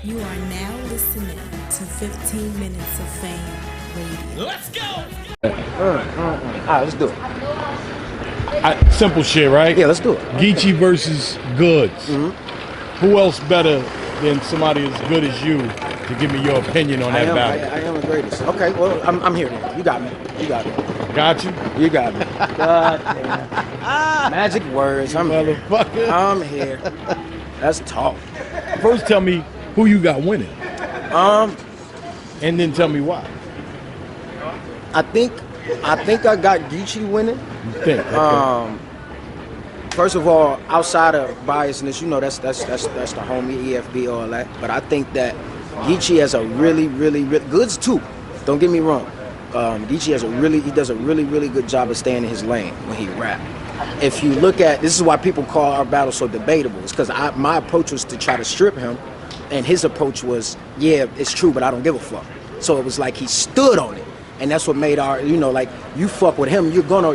You are now listening to 15 Minutes of Fame Radio. Let's go! All right, let's do it. Simple shit, right? Yeah, let's do it. Gechi versus Goodz. Who else better than somebody as good as you to give me your opinion on that battle? I am the greatest. Okay, well, I'm here then. You got me. Got you? You got me. God damn. Magic words. I'm here. Motherfucker. I'm here. That's talk. First, tell me who you got winning, and then tell me why. I think I got Gechi winning. You think? Okay. First of all, outside of biasness, you know that's the homie EFB, all that. But I think that Gechi has a really Goodz too. Don't get me wrong. Gechi does a really good job of staying in his lane when he rap. If you look at, this is why people call our battle so debatable. It's because my approach was to try to strip him, and his approach was, yeah, it's true, but I don't give a fuck. So it was like he stood on it, and that's what made our, you know, like you fuck with him, you're gonna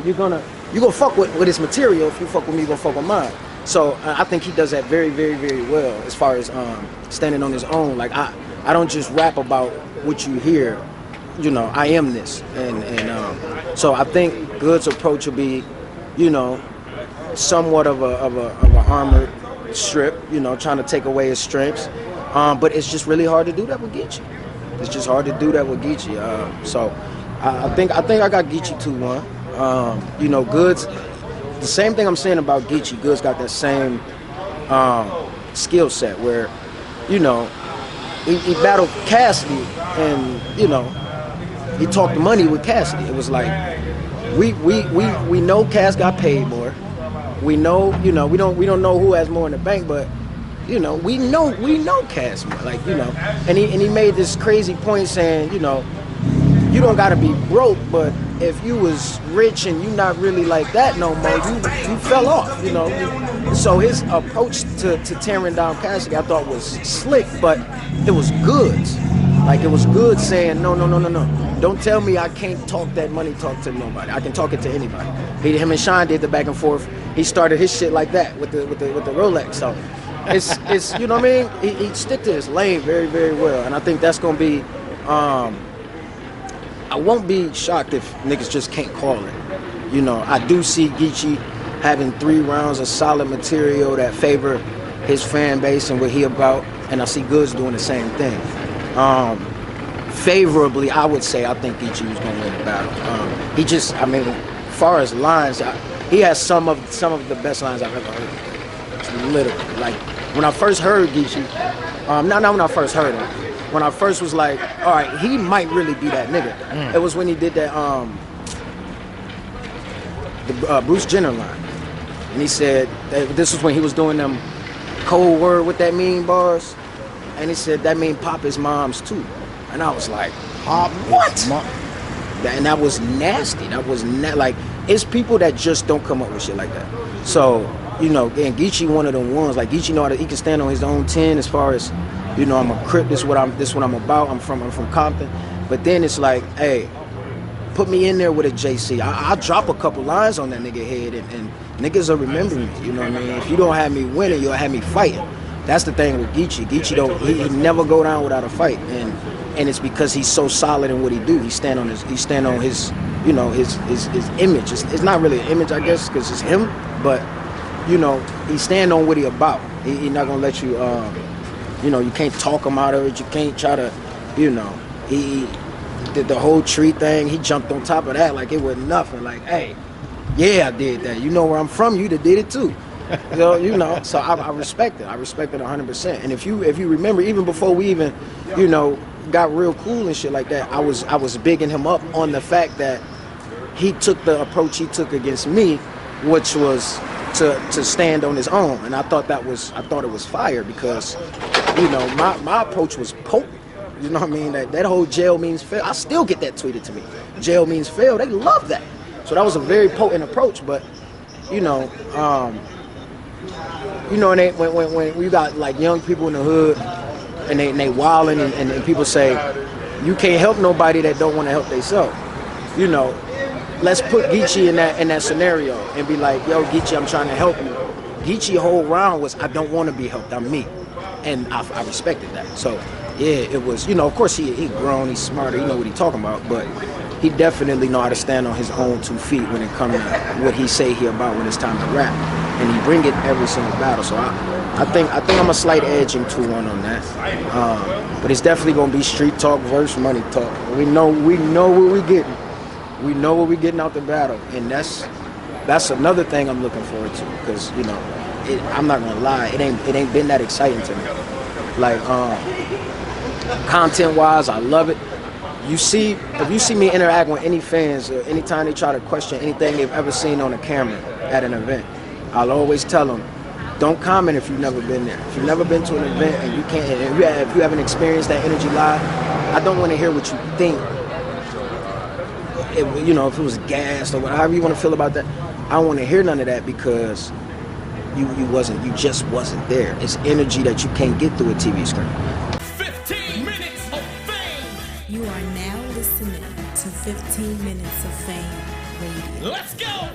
fuck with his material. If you fuck with me, you're gonna fuck with mine. So I think he does that very well as far as standing on his own. Like I don't just rap about what you hear. You know, I am this, and so I think Good's approach will be, you know, somewhat of a armored strip. You know, trying to take away his strengths, but it's just really hard to do that with Gechi. It's just hard to do that with Gechi. So I think I got Gechi 2-1. You know, Goodz. The same thing I'm saying about Gechi. Goodz got that same skill set where, you know, he battled Cassidy, and you know, he talked money with Cassidy. It was like we know Cass got paid more. We know, you know, we don't know who has more in the bank, but you know, we know Cass more. Like, you know, and he made this crazy point saying, you know, you don't gotta be broke, but if you was rich and you not really like that no more, you fell off, you know. So his approach to tearing down Cassidy, I thought was slick, but it was Goodz. Like, it was Goodz saying, no. Don't tell me I can't talk that money talk to nobody. I can talk it to anybody. Him and Sean did the back and forth. He started his shit like that with the Rolex. So it's you know what I mean? He stick to his lane very well, and I think that's gonna be. I won't be shocked if niggas just can't call it. You know, I do see Gechi having 3 rounds of solid material that favor his fan base and what he about, and I see Goodz doing the same thing. Favorably, I would say I think Gechi was gonna win the battle. He just, I mean, as far as lines, he has some of the best lines I've ever heard. It's literally, like, when I first heard Gechi, not when I first heard him, when I first was like, all right, he might really be that nigga. It was when he did that, the Bruce Jenner line. And he said, this was when he was doing them cold word with that mean bars. And he said, that mean Pop is mom's too. And I was like, what? And that was nasty. That was like, it's people that just don't come up with shit like that. So, you know, and Gechi one of them ones. Like, Gechi know how he can stand on his own 10 as far as, you know, I'm a Crip, this what I'm about. I'm from Compton. But then it's like, hey, put me in there with a JC. I'll drop a couple lines on that nigga head, and niggas will remember me. You know what I mean? If you don't have me winning, you'll have me fighting. That's the thing with Gechi. Gechi he never go down without a fight, and it's because he's so solid in what he do. He stand on his you know, his image. It's not really an image, I guess, because it's him, but you know, he stand on what he about. He not gonna let you you know, you can't talk him out of it. You can't try to, you know, he did the whole tree thing. He jumped on top of that like it was nothing. Like, hey, yeah, I did that. You know where I'm from, you did it too. So, you know, so I respect it. I respect it 100%. And if you remember, even before we even, you know, got real cool and shit like that, I was bigging him up on the fact that he took the approach he took against me, which was to stand on his own. And I thought it was fire because, you know, my approach was potent. You know what I mean? That whole jail means fail. I still get that tweeted to me. Jail means fail. They love that. So that was a very potent approach. But, you know, and when you got like young people in the hood and they wilding and people say you can't help nobody that don't want to help themselves. You know, let's put Gechi in that scenario and be like, yo, Gechi, I'm trying to help you. Gechi whole round was, I don't want to be helped. I'm me. and I respected that. So yeah, it was, you know, of course he grown, he's smarter, he know what he talking about, but he definitely know how to stand on his own 2 feet when it comes to what he say he about when it's time to rap, and he bring it every single battle. So I think I'm a slight edging 2-1 on that, but it's definitely gonna be street talk versus money talk. We know what we getting. We know what we getting out the battle, and that's another thing I'm looking forward to, because you know, I'm not gonna lie, it ain't been that exciting to me. Like content wise, I love it. If you see me interact with any fans, or anytime they try to question anything they've ever seen on a camera at an event, I'll always tell them, don't comment if you've never been there. If you've never been to an event and you can't, and if you haven't experienced that energy live, I don't want to hear what you think. You know, if it was gassed or however you want to feel about that, I don't want to hear none of that, because you just wasn't there. It's energy that you can't get through a TV screen. 15 minutes of fame. You are now listening to 15 Minutes of Fame Radio. Let's go.